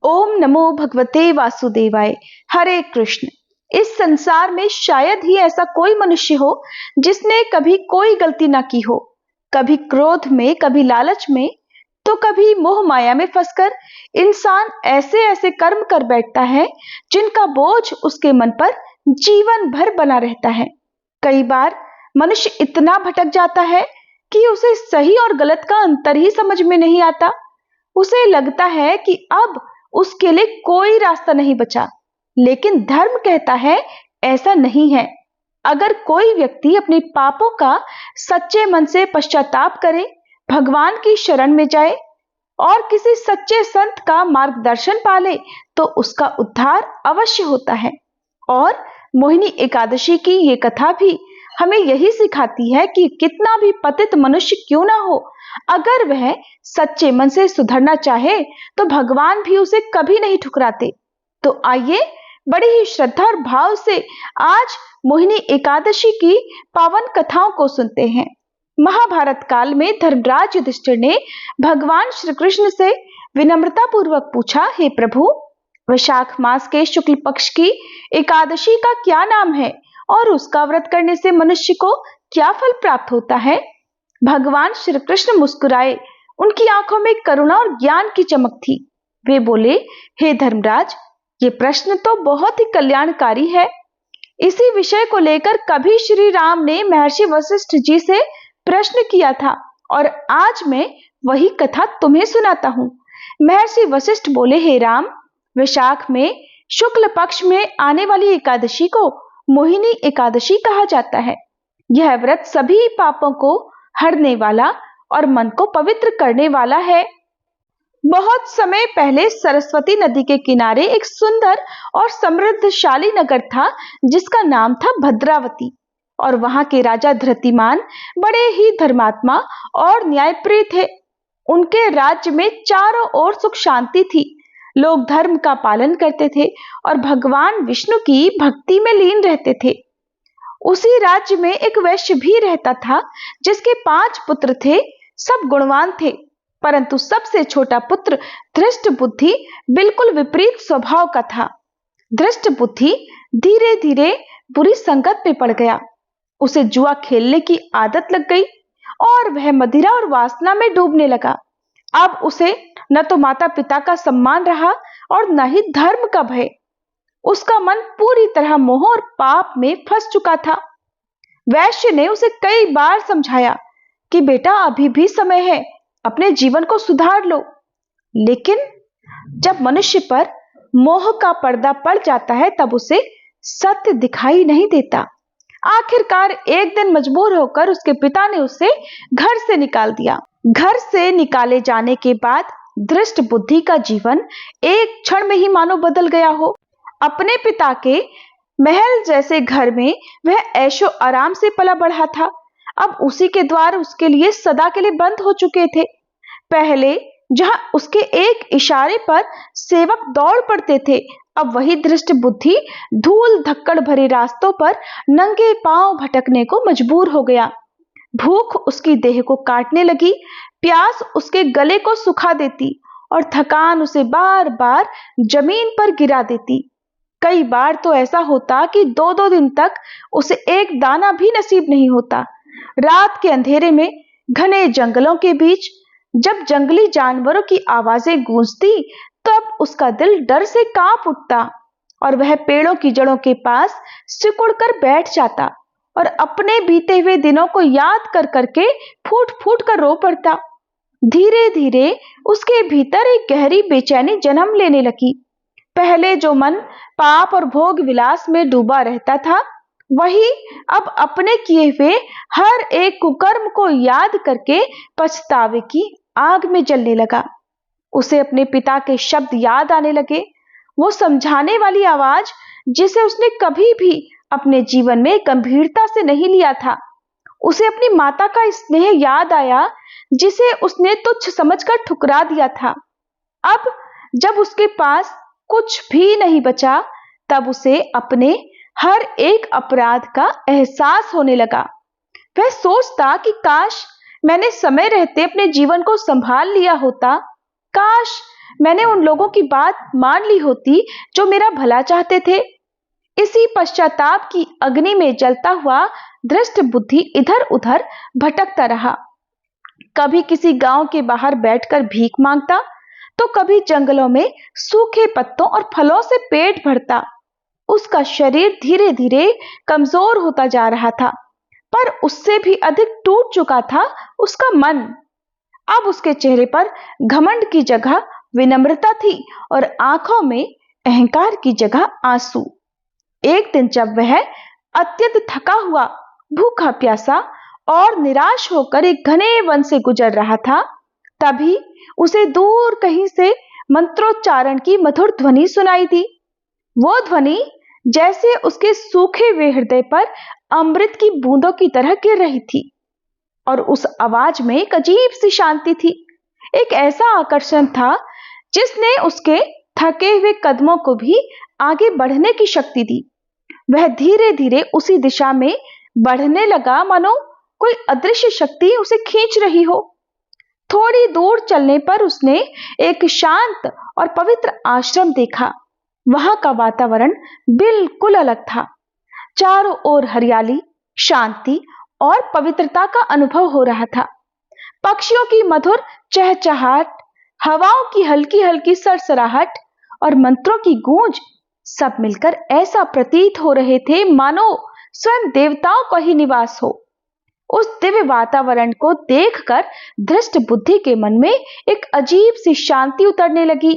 ओम नमो भगवते वासुदेवाय। हरे कृष्ण। इस संसार में शायद ही ऐसा कोई मनुष्य हो जिसने कभी कोई गलती ना की हो। कभी क्रोध में, कभी लालच में, तो कभी मोह माया में फंसकर इंसान ऐसे ऐसे कर्म कर बैठता है जिनका बोझ उसके मन पर जीवन भर बना रहता है। कई बार मनुष्य इतना भटक जाता है कि उसे सही और गलत का अंतर ही समझ में नहीं आता। उसे लगता है कि अब उसके लिए कोई रास्ता नहीं बचा। लेकिन धर्म कहता है ऐसा नहीं है। अगर कोई व्यक्ति अपने पापों का सच्चे मन से पश्चाताप करे, भगवान की शरण में जाए और किसी सच्चे संत का मार्गदर्शन पाले, तो उसका उद्धार अवश्य होता है। और मोहिनी एकादशी की ये कथा भी हमें यही सिखाती है कि कितना भी पतित मनुष्य क्यों ना हो, अगर वह सच्चे मन से सुधरना चाहे तो भगवान भी उसे कभी नहीं ठुकराते। तो आइए बड़ी ही श्रद्धा और भाव से आज मोहिनी एकादशी की पावन कथाओं को सुनते हैं। महाभारत काल में धर्मराज युधिष्ठिर ने भगवान श्री कृष्ण से विनम्रता पूर्वक पूछा, हे प्रभु, वैशाख मास के शुक्ल पक्ष की एकादशी का क्या नाम है और उसका व्रत करने से मनुष्य को क्या फल प्राप्त होता है? भगवान श्री कृष्ण मुस्कुराए। उनकी आंखों में करुणा और ज्ञान की चमक थी। वे बोले, हे धर्मराज, ये प्रश्न तो बहुत ही कल्याणकारी है। इसी विषय को लेकर कभी श्री राम ने महर्षि वशिष्ठ जी से प्रश्न किया था और आज मैं वही कथा तुम्हें सुनाता हूँ। महर्षि वशिष्ठ बोले, हे राम, वैशाख में शुक्ल पक्ष में आने वाली एकादशी को मोहिनी एकादशी कहा जाता है। यह व्रत सभी पापों को हरने वाला और मन को पवित्र करने वाला है। बहुत समय पहले सरस्वती नदी के किनारे एक सुंदर और समृद्धशाली नगर था जिसका नाम था भद्रावती। और वहां के राजा धृतिमान बड़े ही धर्मात्मा और न्यायप्रिय थे। उनके राज्य में चारों ओर सुख शांति थी। लोग धर्म का पालन करते थे और भगवान विष्णु की भक्ति में लीन रहते थे। उसी राज्य में एक वैश्य भी रहता था जिसके 5 पुत्र थे। सब गुणवान थे, परंतु सबसे छोटा पुत्र धृष्ट बुद्धि बिल्कुल विपरीत स्वभाव का था। धृष्ट बुद्धि धीरे धीरे बुरी संगत में पड़ गया। उसे जुआ खेलने की आदत लग गई और वह मदिरा और वासना में डूबने लगा। अब उसे न तो माता पिता का सम्मान रहा और न ही धर्म का भय। उसका मन पूरी तरह मोह और पाप में फंस चुका था। वैश्य ने उसे कई बार समझाया कि बेटा, अभी भी समय है, अपने जीवन को सुधार लो। लेकिन जब मनुष्य पर मोह का पर्दा पड़ जाता है तब उसे सत्य दिखाई नहीं देता। आखिरकार एक दिन मजबूर होकर उसके पिता ने उसे घर से निकाल दिया। घर से निकाले जाने के बाद धृष्ट बुद्धि का जीवन एक क्षण में ही मानो बदल गया हो। अपने पिता के महल जैसे घर में वह ऐशो आराम से पला बढ़ा था। अब उसी के द्वार उसके लिए सदा के लिए बंद हो चुके थे। पहले जहां उसके एक इशारे पर सेवक दौड़ पड़ते थे, अब वही धृष्ट बुद्धि धूल धक्कड़ भरे रास्तों पर नंगे पांव भटकने को मजबूर हो गया। भूख उसकी देह को काटने लगी, प्यास उसके गले को सुखा देती और थकान उसे बार बार जमीन पर गिरा देती। कई बार तो ऐसा होता कि 2-2 दिन तक उसे एक दाना भी नसीब नहीं होता। रात के अंधेरे में घने जंगलों के बीच जब जंगली जानवरों की आवाजें गूंजती तब उसका दिल डर से कांप उठता और वह पेड़ों की जड़ों के पास सिकुड़ कर बैठ जाता और अपने बीते हुए दिनों को याद कर करके फूट फूट कर रो पड़ता। धीरे धीरे उसके भीतर एक गहरी बेचैनी जन्म लेने लगी। पहले जो मन पाप और भोग विलास में डूबा रहता था, वही अब अपने किए हुए हर एक कुकर्म को याद करके पछतावे की आग में जलने लगा। उसे अपने पिता के शब्द याद आने लगे, वो समझाने वाली आवाज जिसे उसने कभी भी अपने जीवन में गंभीरता से नहीं लिया था। उसे अपनी माता का स्नेह याद आया जिसे उसने तुच्छ समझकर ठुकरा दिया था। अब जब उसके पास कुछ भी नहीं बचा, तब उसे अपने हर एक अपराध का एहसास होने लगा। वह सोचता कि काश मैंने समय रहते अपने जीवन को संभाल लिया होता, काश मैंने उन लोगों की बात मान ली होती जो मेरा भला चाहते थे। इसी पश्चाताप की अग्नि में जलता हुआ धृष्ट बुद्धि इधर उधर भटकता रहा। कभी किसी गांव के बाहर बैठकर भीख मांगता, तो कभी जंगलों में सूखे पत्तों और फलों से पेट भरता। उसका शरीर धीरे धीरे कमजोर होता जा रहा था, पर उससे भी अधिक टूट चुका था उसका मन। अब उसके चेहरे पर घमंड की जगह विनम्रता थी और आंखों में अहंकार की जगह आंसू। एक दिन जब वह अत्यंत थका हुआ, भूखा प्यासा और निराश होकर एक घने वन से गुजर रहा था, तभी उसे दूर कहीं से मंत्रोच्चारण की मधुर ध्वनि सुनाई दी। वो ध्वनि जैसे उसके सूखे हुए हृदय पर अमृत की बूंदों की तरह गिर रही थी, और उस आवाज में एक अजीब सी शांति थी। एक ऐसा आकर्षण था जिसने उसके थके हुए कदमों को भी आगे बढ़ने की शक्ति दी। वह धीरे धीरे उसी दिशा में बढ़ने लगा, मानो कोई अदृश्य शक्ति उसे खींच रही हो। थोड़ी दूर चलने पर उसने एक शांत और पवित्र आश्रम देखा। वहां का वातावरण बिल्कुल अलग था। चारों ओर हरियाली, शांति और पवित्रता का अनुभव हो रहा था। पक्षियों की मधुर चहचहाट, हवाओं की हल्की हल्की सरसराहट और मंत्रों की गूंज सब मिलकर ऐसा प्रतीत हो रहे थे मानो स्वयं देवताओं का ही निवास हो। उस दिव्य वातावरण को देखकर धृष्ट बुद्धि के मन में एक अजीब सी शांति उतरने लगी।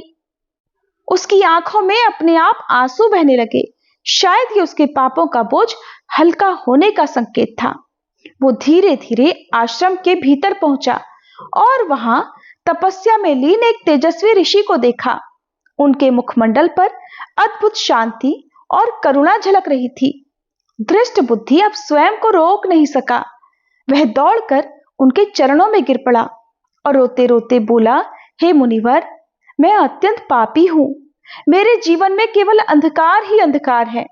उसकी आंखों में अपने आप आंसू बहने लगे। शायद ये उसके पापों का बोझ हल्का होने का संकेत था। वो धीरे धीरे आश्रम के भीतर पहुंचा और वहां तपस्या में लीन एक तेजस्वी ऋषि को देखा। उनके मुखमंडल पर अद्भुत शांति और करुणा झलक रही थी। धृष्ट बुद्धि अब स्वयं को रोक नहीं सका। वह दौड़कर उनके चरणों में गिर पड़ा और रोते रोते बोला, हे मुनिवर, मैं अत्यंत पापी हूं। मेरे जीवन में केवल अंधकार ही अंधकार है।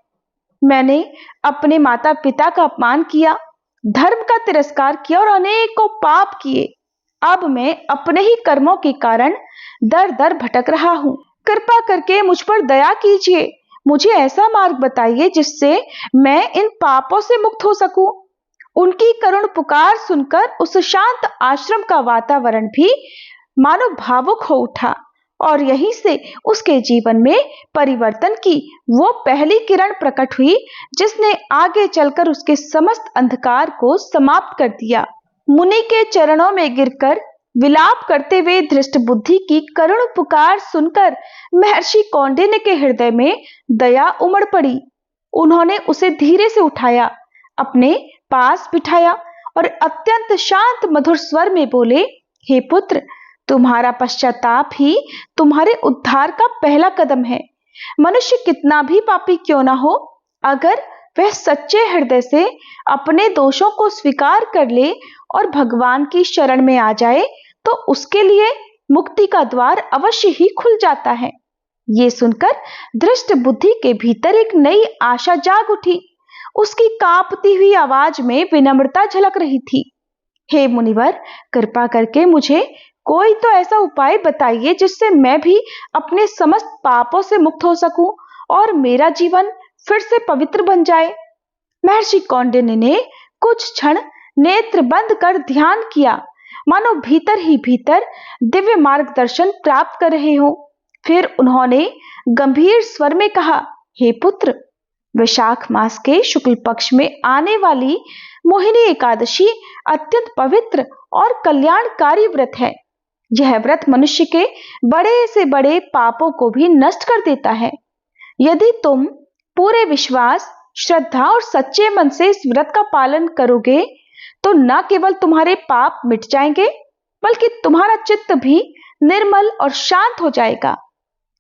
मैंने अपने माता पिता का अपमान किया, धर्म का तिरस्कार किया और अनेकों पाप किए। अब मैं अपने ही कर्मों के कारण दर दर भटक रहा हूं। कृपा करके मुझ पर दया कीजिए। मुझे ऐसा मार्ग बताइए जिससे मैं इन पापों से मुक्त हो सकूं। उनकी करुण पुकार सुनकर उस शांत आश्रम का वातावरण भी मानो भावुक हो उठा, और यहीं से उसके जीवन में परिवर्तन की वो पहली किरण प्रकट हुई जिसने आगे चलकर उसके समस्त अंधकार को समाप्त कर दिया। मुनि के चरणों में गिरकर विलाप करते हुए धृष्ट बुद्धि की करुण पुकार सुनकर महर्षि कौंडिन्य के हृदय में दया उमड़ पड़ी। उन्होंने उसे धीरे से उठाया, अपने पास बिठाया और अत्यंत शांत मधुर स्वर में बोले, हे पुत्र, तुम्हारा पश्चाताप ही तुम्हारे उद्धार का पहला कदम है। मनुष्य कितना भी पापी क्यों ना हो, अगर वह सच्चे हृदय से अपने दोषों को स्वीकार कर ले और भगवान की शरण में आ जाए, तो उसके लिए मुक्ति का द्वार अवश्य ही खुल जाता है। ये सुनकर धृष्ट बुद्धि के भीतर एक नई आशा जाग उठी। उसकी कांपती हुई आवाज में विनम्रता झलक रही थी। हे मुनिवर, कृपा करके मुझे कोई तो ऐसा उपाय बताइए जिससे मैं भी अपने समस्त पापों से मुक्त हो सकूं और मेरा जीवन फिर से पवित्र बन जाए। महर्षि कौंडिन्य ने कुछ क्षण नेत्र बंद कर ध्यान किया, मानो भीतर ही भीतर दिव्य मार्गदर्शन प्राप्त कर रहे हो। फिर उन्होंने गंभीर स्वर में कहा, हे पुत्र, वैशाख मास के शुक्ल पक्ष में आने वाली मोहिनी एकादशी अत्यंत पवित्र और कल्याणकारी व्रत है। यह व्रत मनुष्य के बड़े से बड़े पापों को भी नष्ट कर देता है। यदि तुम पूरे विश्वास, श्रद्धा और सच्चे मन से इस व्रत का पालन करोगे तो न केवल तुम्हारे पाप मिट जाएंगे, बल्कि तुम्हारा चित्त भी निर्मल और शांत हो जाएगा।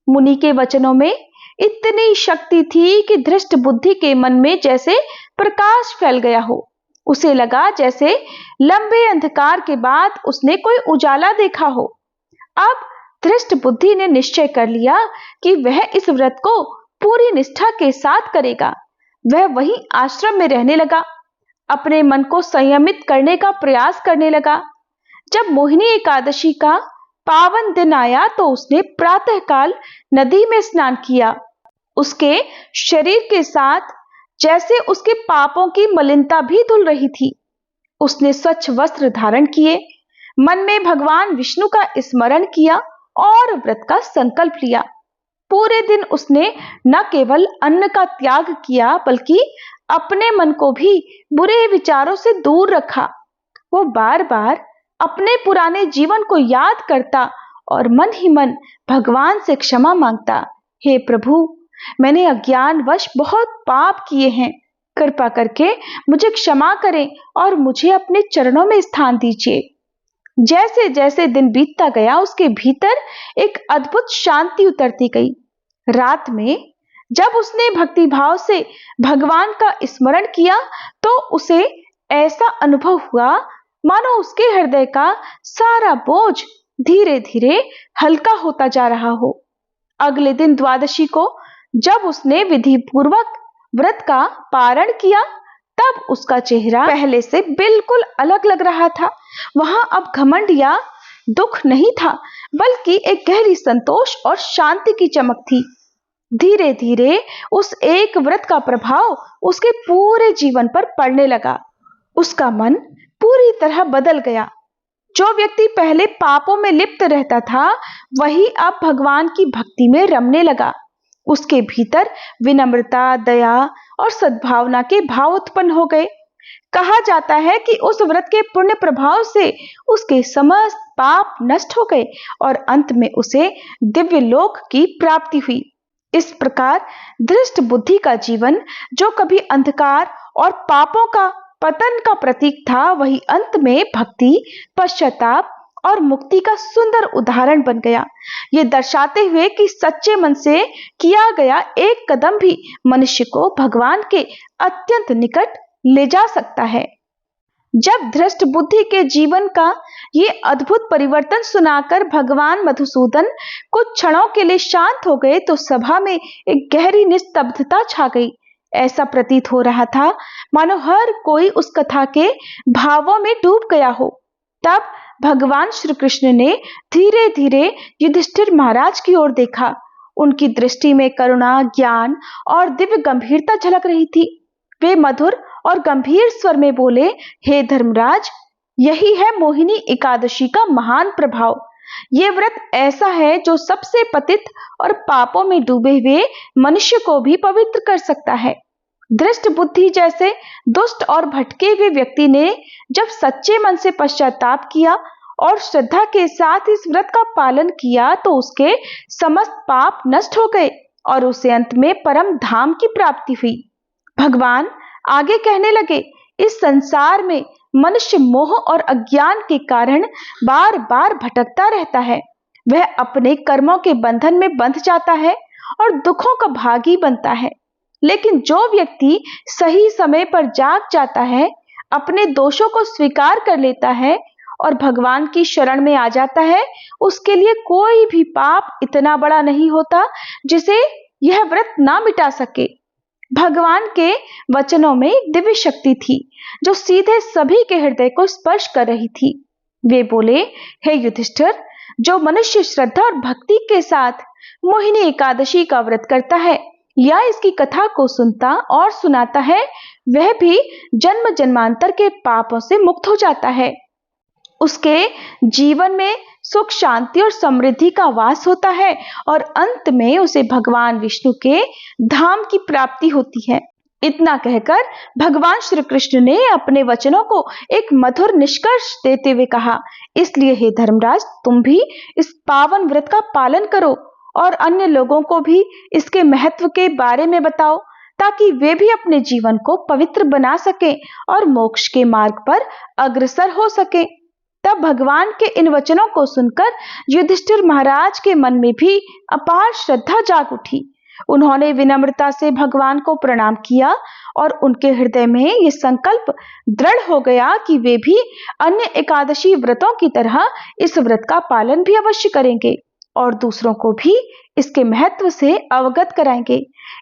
मुनि के वचनों में इतनी शक्ति थी कि धृष्ट बुद्धि के मन में जैसे प्रकाश फैल गया हो। उसे लगा जैसे लंबे अंधकार के बाद उसने कोई उजाला देखा हो। अब धृष्ट बुद्धि ने निश्चय कर लिया कि वह इस व्रत को पूरी निष्ठा के साथ करेगा। वह वहीं आश्रम में रहने लगा, अपने मन को संयमित करने का प्रयास करने लगा। जब मोहिनी एकादशी का पावन दिन आया तो उसने प्रातःकाल नदी में स्नान किया। उसके शरीर के साथ जैसे उसके पापों की मलिनता भी धुल रही थी। उसने स्वच्छ वस्त्र धारण किए, मन में भगवान विष्णु का स्मरण किया और व्रत का संकल्प लिया। पूरे दिन उसने न केवल अन्न का त्याग किया बल्कि अपने मन को भी बुरे विचारों से दूर रखा। वो बार बार अपने पुराने जीवन को याद करता और मन ही मन भगवान से क्षमा मांगता। हे प्रभु, मैंने अज्ञानवश बहुत पाप किए हैं, कृपा करके मुझे क्षमा करें और मुझे अपने चरणों में स्थान दीजिए। जैसे जैसे दिन बीतता गया उसके भीतर एक अद्भुत शांति उतरती गई। रात में जब उसने भक्ति भाव से भगवान का स्मरण किया तो उसे ऐसा अनुभव हुआ मानो उसके हृदय का सारा बोझ धीरे धीरे हल्का होता जा रहा हो। अगले दिन द्वादशी को जब उसने विधि पूर्वक व्रत का पारण किया तब उसका चेहरा पहले से बिल्कुल अलग लग रहा था। वहां अब घमंड या दुख नहीं था बल्कि एक गहरी संतोष और शांति की चमक थी। धीरे धीरे उस एक व्रत का प्रभाव उसके पूरे जीवन पर पड़ने लगा। उसका मन पूरी तरह बदल गया। जो व्यक्ति पहले पापों में लिप्त रहता था वही अब भगवान की भक्ति में रमने लगा। उसके भीतर विनम्रता, दया और सद्भावना के भाव उत्पन्न हो गए। कहा जाता है कि उस व्रत के पुण्य प्रभाव से उसके समस्त पाप नष्ट हो गए और अंत में उसे दिव्य लोक की प्राप्ति हुई। इस प्रकार दृष्ट बुद्धि का जीवन, जो कभी अंधकार और पापों का पतन का प्रतीक था, वही अंत में भक्ति, पश्चाताप और मुक्ति का सुंदर उदाहरण बन गया। ये दर्शाते हुए कि सच्चे मन से किया गया एक कदम भी मनुष्य को भगवान के अत्यंत निकट ले जा सकता है। जब धृष्ट बुद्धि के जीवन का ये अद्भुत परिवर्तन सुनाकर भगवान मधुसूदन कुछ क्षणों के लिए शांत हो गए तो सभा में एक गहरी निस्तब्धता छा गई। ऐसा प्रतीत हो रहा था मानो हर कोई उस कथा के भावों में डूब गया हो। तब भगवान श्री कृष्ण ने धीरे धीरे युधिष्ठिर महाराज की ओर देखा। उनकी दृष्टि में करुणा, ज्ञान और दिव्य गंभीरता झलक रही थी। वे मधुर और गंभीर स्वर में बोले, हे धर्मराज, यही है मोहिनी एकादशी का महान प्रभाव। ये व्रत ऐसा है जो सबसे पतित और पापों में डूबे हुए मनुष्य को भी पवित्र कर सकता है। दृष्ट बुद्धि जैसे दुष्ट और भटके हुए व्यक्ति ने जब सच्चे मन से पश्चाताप किया और श्रद्धा के साथ इस व्रत का पालन किया तो उसके समस्त पाप नष्ट हो गए और उसे अंत में परम धाम की प्राप्ति हुई। भगवान आगे कहने लगे, इस संसार में मनुष्य मोह और अज्ञान के कारण बार बार भटकता रहता है। वह अपने कर्मों के बंधन में बंध जाता है और दुखों का भागी बनता है। लेकिन जो व्यक्ति सही समय पर जाग जाता है, अपने दोषों को स्वीकार कर लेता है और भगवान की शरण में आ जाता है, उसके लिए कोई भी पाप इतना बड़ा नहीं होता जिसे यह व्रत ना मिटा सके। भगवान के वचनों में एक दिव्य शक्ति थी जो सीधे सभी के हृदय को स्पर्श कर रही थी। वे बोले, हे युधिष्ठिर, जो मनुष्य श्रद्धा और भक्ति के साथ मोहिनी एकादशी का व्रत करता है या इसकी कथा को सुनता और सुनाता है, वह भी जन्म जन्मांतर के पापों से मुक्त हो जाता है। उसके जीवन में सुख, शांति और समृद्धि का वास होता है और अंत में उसे भगवान विष्णु के धाम की प्राप्ति होती है। इतना कहकर भगवान श्री कृष्ण ने अपने वचनों को एक मधुर निष्कर्ष देते हुए कहा, इसलिए हे धर्मराज, तुम भी इस पावन व्रत का पालन करो और अन्य लोगों को भी इसके महत्व के बारे में बताओ ताकि वे भी अपने जीवन को पवित्र बना सकें और मोक्ष के मार्ग पर अग्रसर हो सकें। तब भगवान के इन वचनों को सुनकर युधिष्ठिर महाराज के मन में भी अपार श्रद्धा जाग उठी। उन्होंने विनम्रता से भगवान को प्रणाम किया और उनके हृदय में यह संकल्प दृढ़ हो गया कि वे भी अन्य एकादशी व्रतों की तरह इस व्रत का पालन भी अवश्य करेंगे और दूसरों को भी इसके महत्व से अवगत कराएंगे।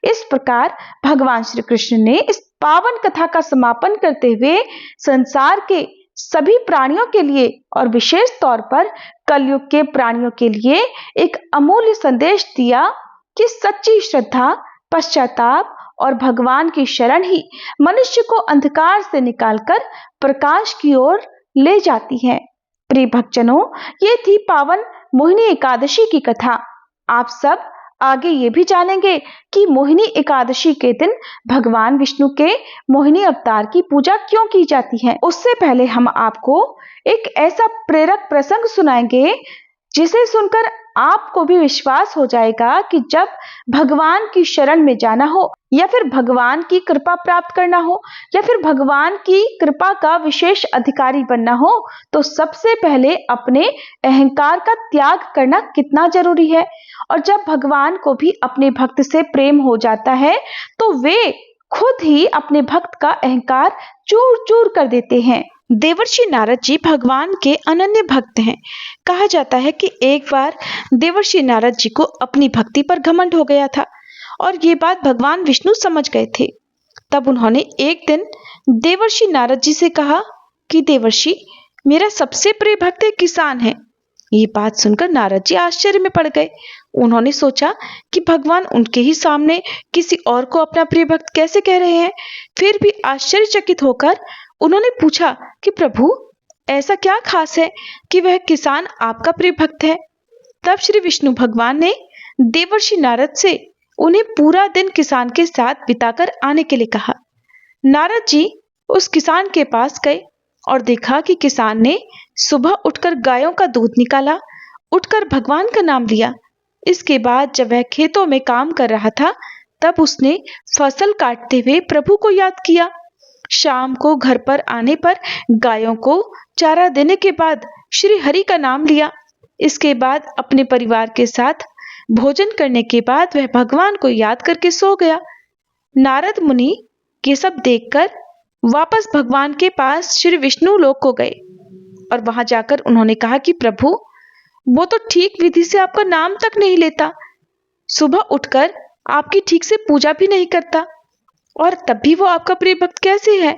इस प्रकार भगवान श्री कृष्ण ने इस पावन कथा का समापन करते हुए संसार के सभी प्राणियों के लिए और विशेष तौर पर कलयुग के प्राणियों के लिए एक अमूल्य संदेश दिया कि सच्ची श्रद्धा, पश्चाताप और भगवान की शरण ही मनुष्य को अंधकार से निकालकर प्रकाश की ओर ले जाती है। प्रिय भक्तजनों, ये थी पावन मोहिनी एकादशी की कथा। आप सब आगे ये भी जानेंगे कि मोहिनी एकादशी के दिन भगवान विष्णु के मोहिनी अवतार की पूजा क्यों की जाती है। उससे पहले हम आपको एक ऐसा प्रेरक प्रसंग सुनाएंगे जिसे सुनकर आपको भी विश्वास हो जाएगा कि जब भगवान की शरण में जाना हो या फिर भगवान की कृपा प्राप्त करना हो या फिर भगवान की कृपा का विशेष अधिकारी बनना हो, तो सबसे पहले अपने अहंकार का त्याग करना कितना जरूरी है। और जब भगवान को भी अपने भक्त से प्रेम हो जाता है तो वे खुद ही अपने भक्त का अहंकार चूर चूर कर देते हैं। देवर्षि नारद जी भगवान के अनन्य भक्त हैं। कहा जाता है कि एक बार देवर्षि नारद जी को अपनी भक्ति पर घमंड हो गया था और ये बात भगवान विष्णु समझ गए थे। तब उन्होंने एक दिन देवर्षि नारद जी से कहा कि देवर्षि, मेरा सबसे प्रिय भक्त एक किसान है। ये बात सुनकर नारद जी आश्चर्य में पड़ गए। उन्होंने सोचा कि भगवान उनके ही सामने किसी और को अपना प्रिय भक्त कैसे कह रहे हैं। फिर भी आश्चर्यचकित होकर उन्होंने पूछा कि प्रभु, ऐसा क्या खास है कि वह किसान आपका प्रिय भक्त है। तब श्री विष्णु भगवान ने देवर्षि नारद से उन्हें पूरा दिन किसान के साथ बिताकर आने के लिए कहा। नारद जी उस किसान के पास गए और देखा कि किसान ने सुबह उठकर गायों का दूध निकाला, उठकर भगवान का नाम लिया। इसके बाद जब वह खेतों में काम कर रहा था तब उसने फसल काटते हुए प्रभु को याद किया। शाम को घर पर आने पर गायों को चारा देने के बाद श्री हरि का नाम लिया। इसके बाद अपने परिवार के साथ भोजन करने के बाद वह भगवान को याद करके सो गया। नारद मुनि ये सब देखकर वापस भगवान के पास श्री विष्णु लोक को गए और वहां जाकर उन्होंने कहा कि प्रभु, वो तो ठीक विधि से आपका नाम तक नहीं लेता, सुबह उठकर आपकी ठीक से पूजा भी नहीं करता, और तब भी वो आपका प्रिय भक्त कैसे है।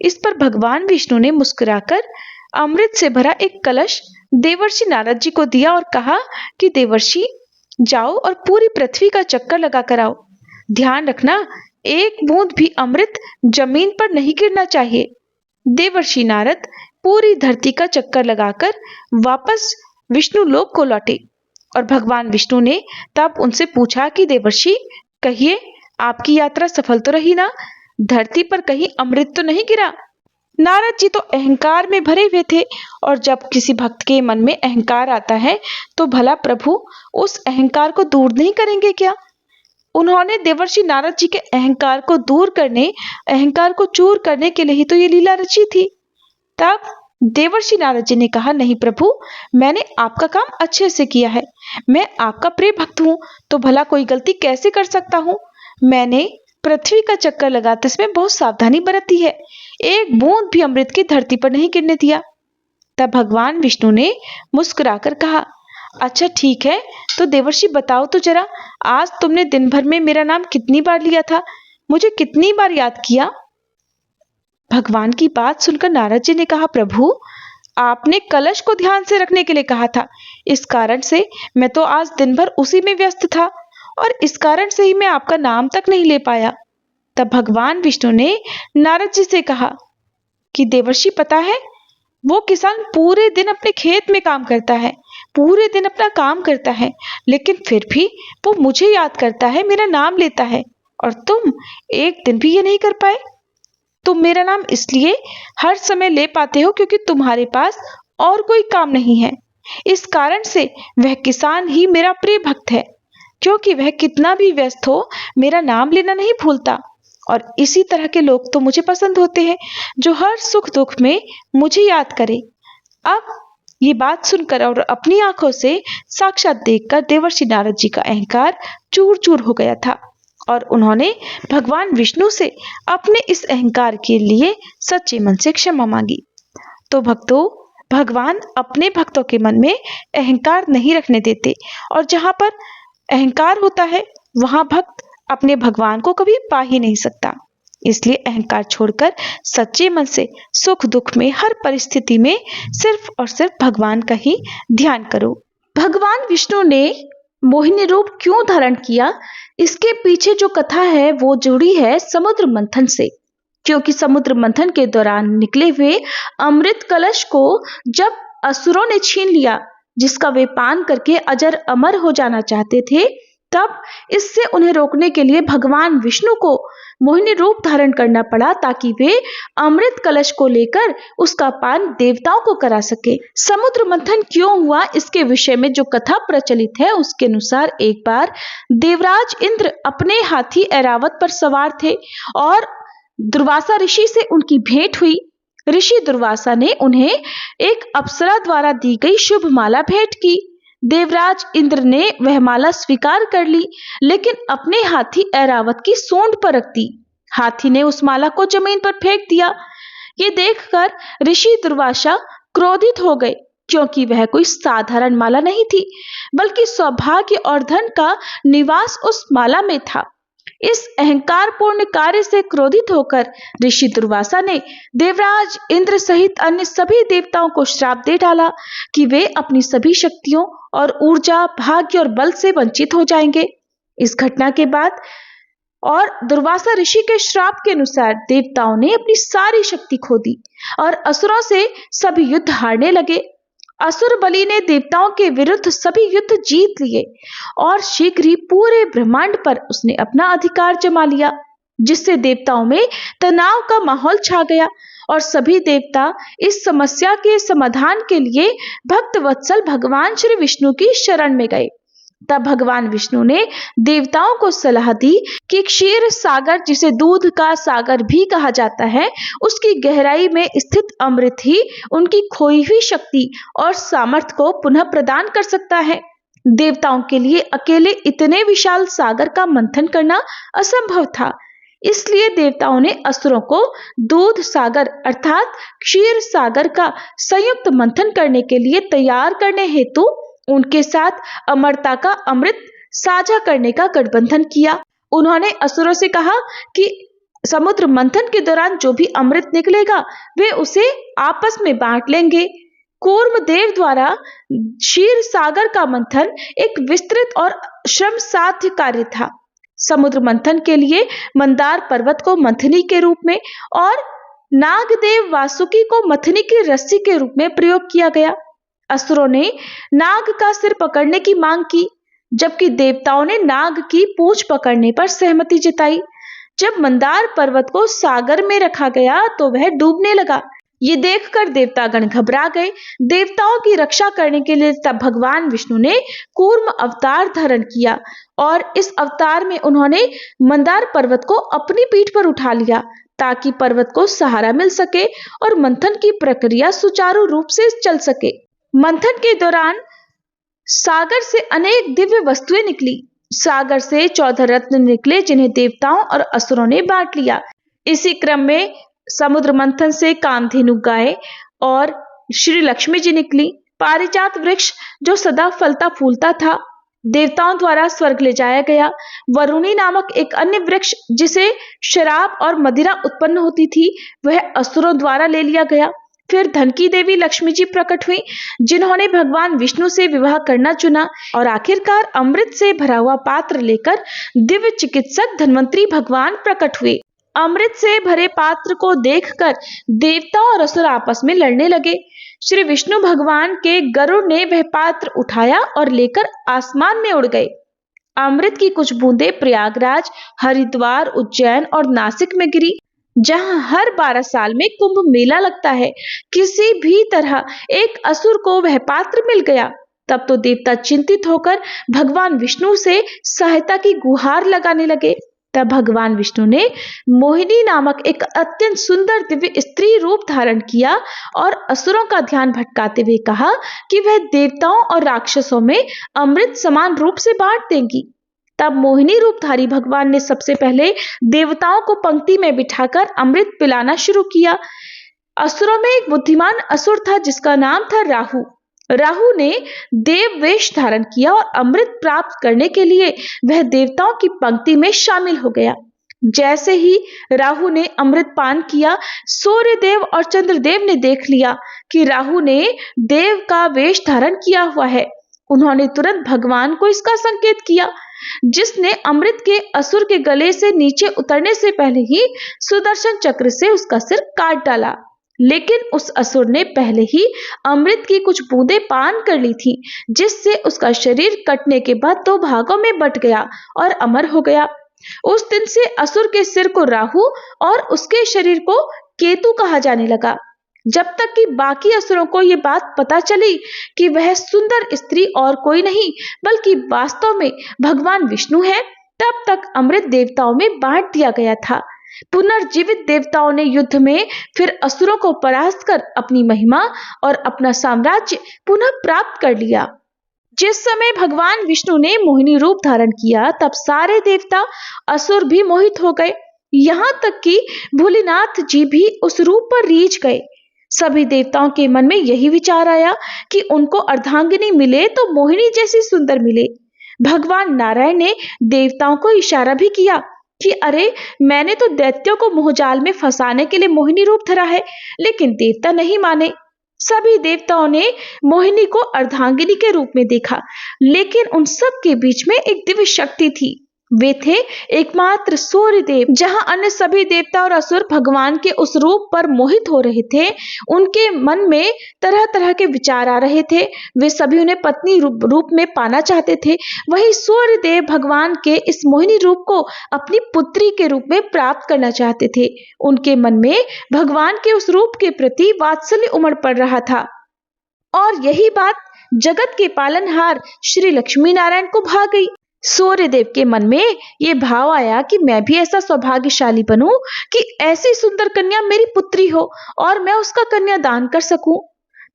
इस पर भगवान विष्णु ने मुस्कुराकर अमृत से भरा एक कलश देवर्षि नारद जी को दिया और कहा कि देवर्षि, जाओ और पूरी पृथ्वी का चक्कर लगा कर आओ। ध्यान रखना, एक बूंद भी अमृत जमीन पर नहीं गिरना चाहिए। देवर्षि नारद पूरी धरती का चक्कर लगाकर वापस विष्णु लोक को लौटे और भगवान विष्णु ने तब उनसे पूछा कि देवर्षि, कहिए, आपकी यात्रा सफल तो रही ना? धरती पर कहीं अमृत तो नहीं गिरा? नारद जी तो अहंकार में भरे हुए थे और जब किसी भक्त के मन में अहंकार आता है तो भला प्रभु उस अहंकार को दूर नहीं करेंगे क्या? उन्होंने देवर्षि नारद जी के अहंकार को दूर करने, अहंकार को चूर करने के लिए ही तो ये लीला रची थी। तब देवर्षि नारद जी ने कहा, नहीं प्रभु, मैंने आपका काम अच्छे से किया है। मैं आपका प्रिय भक्त हूँ, तो भला कोई गलती कैसे कर सकता हूँ। मैंने पृथ्वी का चक्कर लगाते समय बहुत सावधानी बरती है, एक बूंद भी अमृत की धरती पर नहीं गिरने दिया। तब भगवान विष्णु ने मुस्कुराकर कहा, अच्छा ठीक है, तो देवर्षि बताओ तो जरा, आज तुमने दिन भर में मेरा नाम कितनी बार लिया था, मुझे कितनी बार याद किया। भगवान की बात सुनकर नारद जी ने कहा, प्रभु, आपने कलश को ध्यान से रखने के लिए कहा था, इस कारण से मैं तो आज दिन भर उसी में व्यस्त था और इस कारण से ही मैं आपका नाम तक नहीं ले पाया। तब भगवान विष्णु ने नारद जी से कहा कि देवर्षि, पता है, वो किसान पूरे दिन अपने खेत में काम करता है, पूरे दिन अपना काम करता है, लेकिन फिर भी वो मुझे याद करता है, मेरा नाम लेता है, और तुम एक दिन भी ये नहीं कर पाए। तुम मेरा नाम इसलिए हर समय ले पाते हो क्योंकि तुम्हारे पास और कोई काम नहीं है। इस कारण से वह किसान ही मेरा प्रिय भक्त है, क्योंकि वह कितना भी व्यस्त हो मेरा नाम लेना नहीं भूलता। और इसी तरह के लोग तो मुझे पसंद होते हैं, जो हर सुख दुख में मुझे याद करे। अब ये बात सुनकर और अपनी आंखों से साक्षात देखकर देवर्षि नारद जी का अहंकार चूर चूर हो गया था और उन्होंने भगवान विष्णु से अपने इस अहंकार के लिए सच्चे मन से क्षमा मांगी। तो भक्तों, भगवान अपने भक्तों के मन में अहंकार नहीं रखने देते, और जहां पर अहंकार होता है वहां भक्त अपने भगवान को कभी पा ही नहीं सकता। इसलिए अहंकार छोड़कर सच्चे मन से सुख दुख में हर परिस्थिति में सिर्फ और सिर्फ भगवान का ही ध्यान करो। भगवान विष्णु ने मोहिनी रूप क्यों धारण किया, इसके पीछे जो कथा है वो जुड़ी है समुद्र मंथन से। क्योंकि समुद्र मंथन के दौरान निकले हुए अमृत कलश को जब असुरों ने छीन लिया, जिसका वे पान करके अजर अमर हो जाना चाहते थे, तब इससे उन्हें रोकने के लिए भगवान विष्णु को मोहिनी रूप धारण करना पड़ा, ताकि वे अमृत कलश को लेकर उसका पान देवताओं को करा सके। समुद्र मंथन क्यों हुआ, इसके विषय में जो कथा प्रचलित है उसके अनुसार एक बार देवराज इंद्र अपने हाथी ऐरावत पर सवार थे और दुर्वासा ऋषि से उनकी भेंट हुई। ऋषि दुर्वासा ने उन्हें एक अप्सरा द्वारा दी गई शुभ माला भेंट की। देवराज इंद्र ने वह माला स्वीकार कर ली, लेकिन अपने हाथी ऐरावत की सूंड पर रख दी। हाथी ने उस माला को जमीन पर फेंक दिया। ये देखकर ऋषि दुर्वासा क्रोधित हो गए, क्योंकि वह कोई साधारण माला नहीं थी, बल्कि सौभाग्य और धन का निवास उस माला में था। इस अहंकारपूर्ण कार्य से क्रोधित होकर ऋषि दुर्वासा ने देवराज इंद्र सहित अन्य सभी देवताओं को श्राप दे डाला कि वे अपनी सभी शक्तियों और ऊर्जा, भाग्य और बल से वंचित हो जाएंगे। इस घटना के बाद और दुर्वासा ऋषि के श्राप के अनुसार देवताओं ने अपनी सारी शक्ति खो दी और असुरों से सभी युद्ध हारने लगे। असुर बलि ने देवताओं के विरुद्ध सभी युद्ध जीत लिए और शीघ्र ही पूरे ब्रह्मांड पर उसने अपना अधिकार जमा लिया, जिससे देवताओं में तनाव का माहौल छा गया और सभी देवता इस समस्या के समाधान के लिए भक्त वत्सल भगवान श्री विष्णु की शरण में गए। तब भगवान विष्णु ने देवताओं को सलाह दी कि क्षीर सागर, जिसे दूध का सागर भी कहा जाता है, उसकी गहराई में स्थित अमृत ही उनकी खोई हुई शक्ति और सामर्थ्य को पुनः प्रदान कर सकता है। देवताओं के लिए अकेले इतने विशाल सागर का मंथन करना असंभव था, इसलिए देवताओं ने असुरों को दूध सागर अर्थात क्षीर सागर का संयुक्त मंथन करने के लिए तैयार करने हेतु उनके साथ अमरता का अमृत साझा करने का गठबंधन किया। उन्होंने असुरों से कहा कि समुद्र मंथन के दौरान जो भी अमृत निकलेगा वे उसे आपस में बांट लेंगे। कूर्म देव द्वारा क्षीर सागर का मंथन एक विस्तृत और श्रम साध्य कार्य था। समुद्र मंथन के लिए मंदार पर्वत को मंथनी के रूप में और नागदेव वासुकी को मथनी की रस्सी के रूप में प्रयोग किया गया। असुरों ने नाग का सिर पकड़ने की मांग की, जबकि देवताओं ने नाग की पूंछ पकड़ने पर सहमति जताई। जब मंदार पर्वत को सागर में रखा गया तो वह डूबने लगा। ये देखकर देवतागण घबरा गए। देवताओं की रक्षा करने के लिए तब भगवान विष्णु ने कूर्म अवतार धारण किया और इस अवतार में उन्होंने मंदार पर्वत को अपनी पीठ पर उठा लिया, ताकि पर्वत को सहारा मिल सके और मंथन की प्रक्रिया सुचारू रूप से चल सके। मंथन के दौरान सागर से अनेक दिव्य वस्तुएं निकली। सागर से 14 रत्न निकले, जिन्हें देवताओं और असुरों ने बांट लिया। इसी क्रम में समुद्र मंथन से कामधेनु गाय और श्री लक्ष्मी जी निकली। पारिजात वृक्ष जो सदा फलता फूलता था देवताओं द्वारा स्वर्ग ले जाया गया। वरुणी नामक एक अन्य वृक्ष जिसे शराब और मदिरा उत्पन्न होती थी, वह असुरों द्वारा ले लिया गया। फिर धन की देवी लक्ष्मी जी प्रकट हुई, जिन्होंने भगवान विष्णु से विवाह करना चुना और आखिरकार अमृत से भरा हुआ पात्र लेकर दिव्य चिकित्सक धन्वंतरी भगवान प्रकट हुए। अमृत से भरे पात्र को देखकर देवता और असुर आपस में लड़ने लगे। श्री विष्णु भगवान के गरुड़ ने वह पात्र उठाया और लेकर आसमान में उड़ गए। अमृत की कुछ बूंदें प्रयागराज, हरिद्वार, उज्जैन और नासिक में गिरी, जहां हर 12 साल में कुंभ मेला लगता है। किसी भी तरह एक असुर को वह पात्र मिल गया। तब तो देवता चिंतित होकर भगवान विष्णु से सहायता की गुहार लगाने लगे। तब भगवान विष्णु ने मोहिनी नामक एक अत्यंत सुंदर दिव्य स्त्री रूप धारण किया और असुरों का ध्यान भटकाते हुए कहा कि वह देवताओं और राक्षसों में अमृत समान रूप से बांट देंगी। तब मोहिनी रूपधारी भगवान ने सबसे पहले देवताओं को पंक्ति में बिठाकर अमृत पिलाना शुरू किया। असुरों में एक बुद्धिमान असुर था जिसका नाम था राहु। राहु ने देव वेश धारण किया और अमृत प्राप्त करने के लिए वह देवताओं की पंक्ति में शामिल हो गया। जैसे ही राहु ने अमृत पान किया, सूर्यदेव और चंद्रदेव ने देख लिया कि राहु ने देव का वेश धारण किया हुआ है। उन्होंने तुरंत भगवान को इसका संकेत किया, जिसने अमृत के असुर के गले से नीचे उतरने से पहले ही सुदर्शन चक्र से उसका सिर काट डाला। लेकिन उस असुर ने पहले ही अमृत की कुछ बूंदें पान कर ली थी, जिससे उसका शरीर कटने के बाद 2 भागों में बट गया और अमर हो गया। उस दिन से असुर के सिर को राहु और उसके शरीर को केतु कहा जाने लगा। जब तक कि बाकी असुरों को यह बात पता चली कि वह सुंदर स्त्री और कोई नहीं बल्कि वास्तव में भगवान विष्णु है, तब तक अमृत देवताओं में बांट दिया गया था। पुनर्जीवित देवताओं ने युद्ध में फिर असुरों को परास्त कर अपनी महिमा और अपना साम्राज्य पुनः प्राप्त कर लिया। जिस समय भगवान विष्णु ने मोहिनी रूप धारण किया, तब सारे देवता असुर भी मोहित हो गए। यहाँ तक कि भोलेनाथ जी भी उस रूप पर रीझ गए। सभी देवताओं के मन में यही विचार आया कि उनको अर्धांगिनी मिले तो मोहिनी जैसी सुंदर मिले। भगवान नारायण ने देवताओं को इशारा भी किया कि अरे, मैंने तो दैत्यों को मोहजाल में फंसाने के लिए मोहिनी रूप धरा है, लेकिन देवता नहीं माने। सभी देवताओं ने मोहिनी को अर्धांगिनी के रूप में देखा, लेकिन उन सब के बीच में एक दिव्य शक्ति थी। वे थे एकमात्र सूर्यदेव। जहां अन्य सभी देवता और असुर भगवान के उस रूप पर मोहित हो रहे थे, उनके मन में तरह तरह के विचार आ रहे थे। वे सभी उन्हें पत्नी रूप में पाना चाहते थे। वही सूर्यदेव भगवान के इस मोहिनी रूप को अपनी पुत्री के रूप में प्राप्त करना चाहते थे। उनके मन में भगवान के उस रूप के प्रति वात्सल्य उमड़ पड़ रहा था, और यही बात जगत के पालनहार श्री लक्ष्मी नारायण को भा गई। सूर्यदेव के मन में यह भाव आया कि मैं भी ऐसा सौभाग्यशाली बनूं कि ऐसी सुंदर कन्या मेरी पुत्री हो और मैं उसका कन्यादान कर सकूं।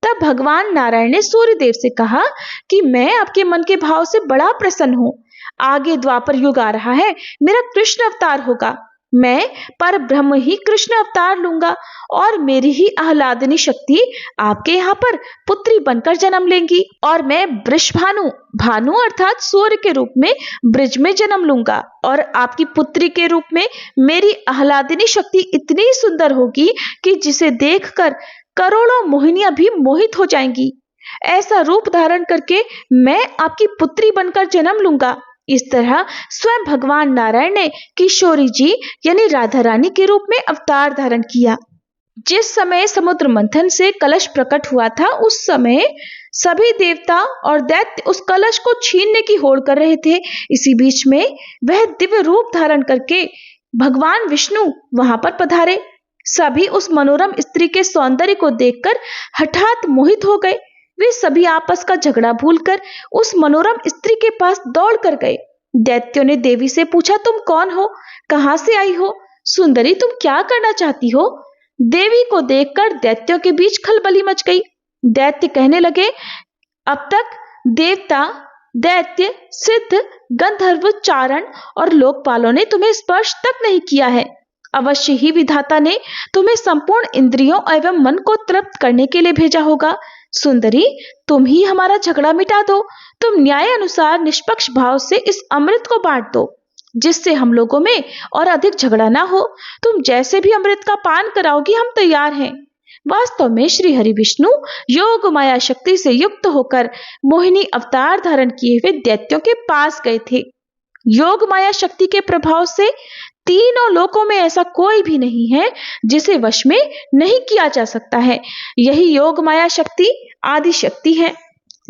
तब भगवान नारायण ने सूर्यदेव से कहा कि मैं आपके मन के भाव से बड़ा प्रसन्न हूं। आगे द्वापर युग आ रहा है, मेरा कृष्ण अवतार होगा। मैं पर ब्रह्म ही कृष्ण अवतार लूंगा और मेरी ही आह्लादिनी शक्ति आपके यहाँ पर पुत्री बनकर जन्म लेंगी, और मैं भानु अर्थात सूर्य के रूप में ब्रिज में जन्म लूंगा, और आपकी पुत्री के रूप में मेरी आह्लादिनी शक्ति इतनी सुंदर होगी कि जिसे देखकर करोड़ों मोहिनियां भी मोहित हो जाएंगी। ऐसा रूप धारण करके मैं आपकी पुत्री बनकर जन्म लूंगा। इस तरह स्वयं भगवान नारायण ने किशोरी जी यानी राधा रानी के रूप में अवतार धारण किया। जिस समय समुद्र मंथन से कलश प्रकट हुआ था, उस समय सभी देवता और दैत्य उस कलश को छीनने की होड़ कर रहे थे। इसी बीच में वह दिव्य रूप धारण करके भगवान विष्णु वहां पर पधारे। सभी उस मनोरम स्त्री के सौंदर्य को देखकर हठात मोहित हो गए। वे सभी आपस का झगड़ा भूलकर उस मनोरम स्त्री के पास दौड़ कर गए। दैत्यों ने देवी से पूछा, तुम कौन हो, कहां से आई हो, सुंदरी तुम क्या करना चाहती हो? देवी को देखकर दैत्यों के बीच खलबली मच गई। दैत्य कहने लगे, अब तक देवता, दैत्य, सिद्ध, गंधर्व, चारण और लोकपालों ने तुम्हें स्पर्श तक नहीं किया है। अवश्य ही विधाता ने तुम्हें संपूर्ण इंद्रियों एवं मन को तृप्त करने के लिए भेजा होगा। सुंदरी, तुम ही हमारा झगड़ा मिटा दो। तुम न्याय अनुसार निष्पक्ष भाव से इस अमृत को बांट दो, जिससे हम लोगों में और अधिक झगड़ा ना हो। तुम जैसे भी अमृत का पान कराओगी, हम तैयार हैं। वास्तव में श्री हरि विष्णु योग माया शक्ति से युक्त होकर मोहिनी अवतार धारण किए हुए दैत्यों के पास गए थे। योग माया शक्ति के प्रभाव से तीनों लोकों में ऐसा कोई भी नहीं है जिसे वश में नहीं किया जा सकता है। यही योग माया शक्ति आदि शक्ति है।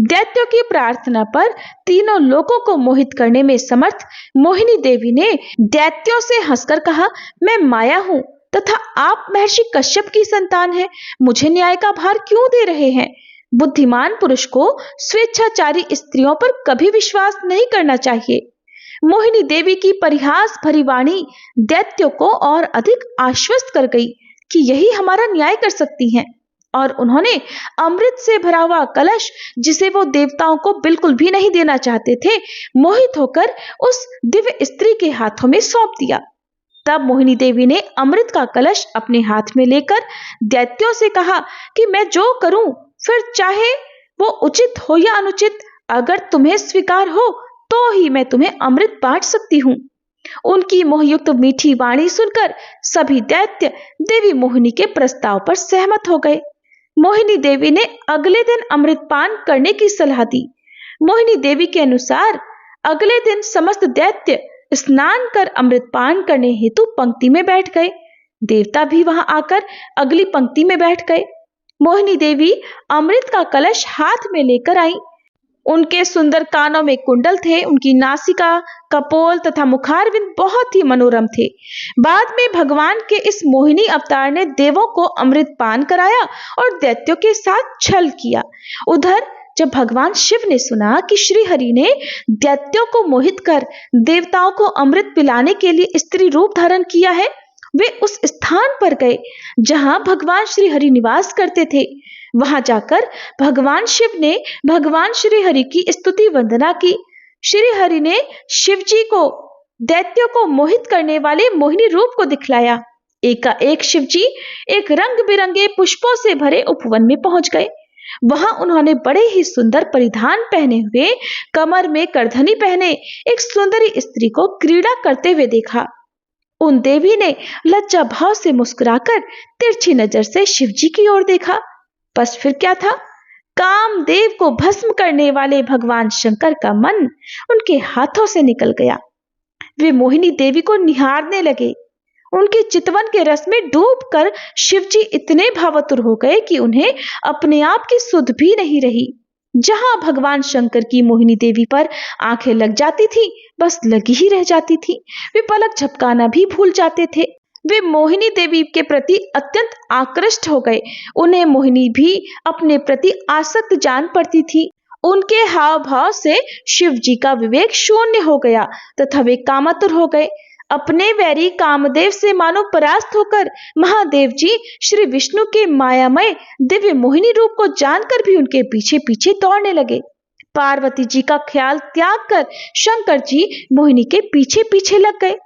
दैत्यों की प्रार्थना पर तीनों लोकों को मोहित करने में समर्थ मोहिनी देवी ने दैत्यों से हंसकर कहा, मैं माया हूं तथा आप महर्षि कश्यप की संतान हैं। मुझे न्याय का भार क्यों दे रहे हैं? बुद्धिमान पुरुष को स्वेच्छाचारी स्त्रियों पर कभी विश्वास नहीं करना चाहिए। मोहिनी देवी की परिहास भरी वाणी दैत्यों को और अधिक आश्वस्त कर गई कि यही हमारा न्याय कर सकती हैं, और उन्होंने अमृत से भरा हुआ कलश, जिसे वो देवताओं को बिल्कुल भी नहीं देना चाहते थे, मोहित होकर उस दिव्य स्त्री के हाथों में सौंप दिया। तब मोहिनी देवी ने अमृत का कलश अपने हाथ में लेकर दैत्यों से कहा कि मैं जो करूं, फिर चाहे वो उचित हो या अनुचित, अगर तुम्हें स्वीकार हो तो ही मैं तुम्हें अमृत बांट सकती हूँ। उनकी मोहयुक्त मीठी वाणी सुनकर सभी दैत्य देवी मोहिनी के प्रस्ताव पर सहमत हो गए। मोहिनी देवी ने अगले दिन अमृतपान करने की सलाह दी। मोहिनी देवी के अनुसार अगले दिन समस्त दैत्य स्नान कर अमृतपान करने हेतु पंक्ति में बैठ गए। देवता भी वहां आकर अगली पंक्ति में बैठ गए। मोहिनी देवी अमृत का कलश हाथ में लेकर आई। उनके सुंदर कानों में कुंडल थे। उनकी नासिका, कपोल तथा मुखारविंद बहुत ही मनोरम थे। बाद में भगवान के इस मोहिनी अवतार ने देवों को अमृत पान कराया और दैत्यों के साथ छल किया। उधर जब भगवान शिव ने सुना कि श्री हरि ने दैत्यों को मोहित कर देवताओं को अमृत पिलाने के लिए स्त्री रूप धारण किया है, वे उस स्थान पर गए जहां भगवान श्री हरि निवास करते थे। वहां जाकर भगवान शिव ने भगवान श्री हरि की स्तुति वंदना की। श्री हरि ने शिव जी को दैत्यों को मोहित करने वाले मोहिनी रूप को दिखलाया। एकाएक शिव जी एक रंग बिरंगे पुष्पों से भरे उपवन में पहुंच गए। वहां उन्होंने बड़े ही सुंदर परिधान पहने हुए, कमर में करधनी पहने एक सुंदरी स्त्री को क्रीड़ा करते हुए देखा। उन देवी ने लज्जा भाव से मुस्कुराकर तिरछी नजर से शिव जी की ओर देखा। बस फिर क्या था, कामदेव को भस्म करने वाले भगवान शंकर का मन उनके हाथों से निकल गया। वे मोहिनी देवी को निहारने लगे। उनके चितवन के रस में डूबकर शिवजी इतने भावुर हो गए कि उन्हें अपने आप की सुध भी नहीं रही। जहां भगवान शंकर की मोहिनी देवी पर आंखें लग जाती थी, बस लगी ही रह जाती थी। वे पलक झपकाना भी भूल जाते थे। वे मोहिनी देवी के प्रति अत्यंत आकृष्ट हो गए। उन्हें मोहिनी भी अपने प्रति आसक्त जान पड़ती थी। उनके हाव भाव से शिव जी का विवेक शून्य हो गया तथा वे कामातुर हो गए। अपने वैरी कामदेव से मानो परास्त होकर महादेव जी श्री विष्णु के मायामय दिव्य मोहिनी रूप को जानकर भी उनके पीछे पीछे दौड़ने लगे। पार्वती जी का ख्याल त्याग कर शंकर जी मोहिनी के पीछे पीछे लग गए।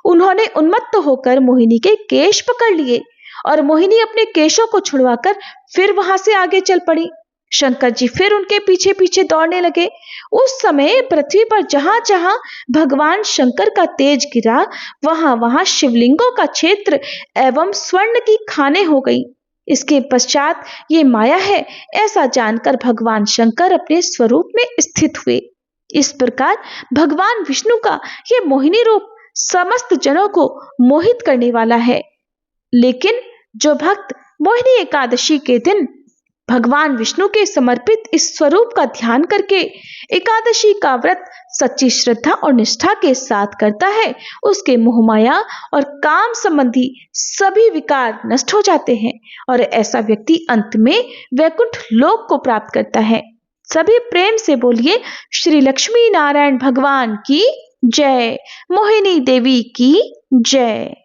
उन्होंने उन्मत्त होकर मोहिनी के केश पकड़ लिए और मोहिनी अपने केशों को छुड़वाकर फिर वहां से आगे चल पड़ी। शंकर जी फिर उनके पीछे पीछे दौड़ने लगे। उस समय पृथ्वी पर जहां जहां भगवान शंकर का तेज गिरा, वहां वहां शिवलिंगों का क्षेत्र एवं स्वर्ण की खानें हो गई। इसके पश्चात ये माया है ऐसा जानकर भगवान शंकर अपने स्वरूप में स्थित हुए। इस प्रकार भगवान विष्णु का ये मोहिनी रूप समस्त जनों को मोहित करने वाला है। लेकिन जो भक्त मोहिनी एकादशी के दिन भगवान विष्णु के समर्पित इस स्वरूप का ध्यान करके एकादशी का व्रत सच्ची श्रद्धा और निष्ठा के साथ करता है, उसके मोहमाया और काम संबंधी सभी विकार नष्ट हो जाते हैं और ऐसा व्यक्ति अंत में वैकुंठ लोक को प्राप्त करता है। सभी प्रेम से बोलिए श्री लक्ष्मी नारायण भगवान की जय, मोहिनी देवी की जय।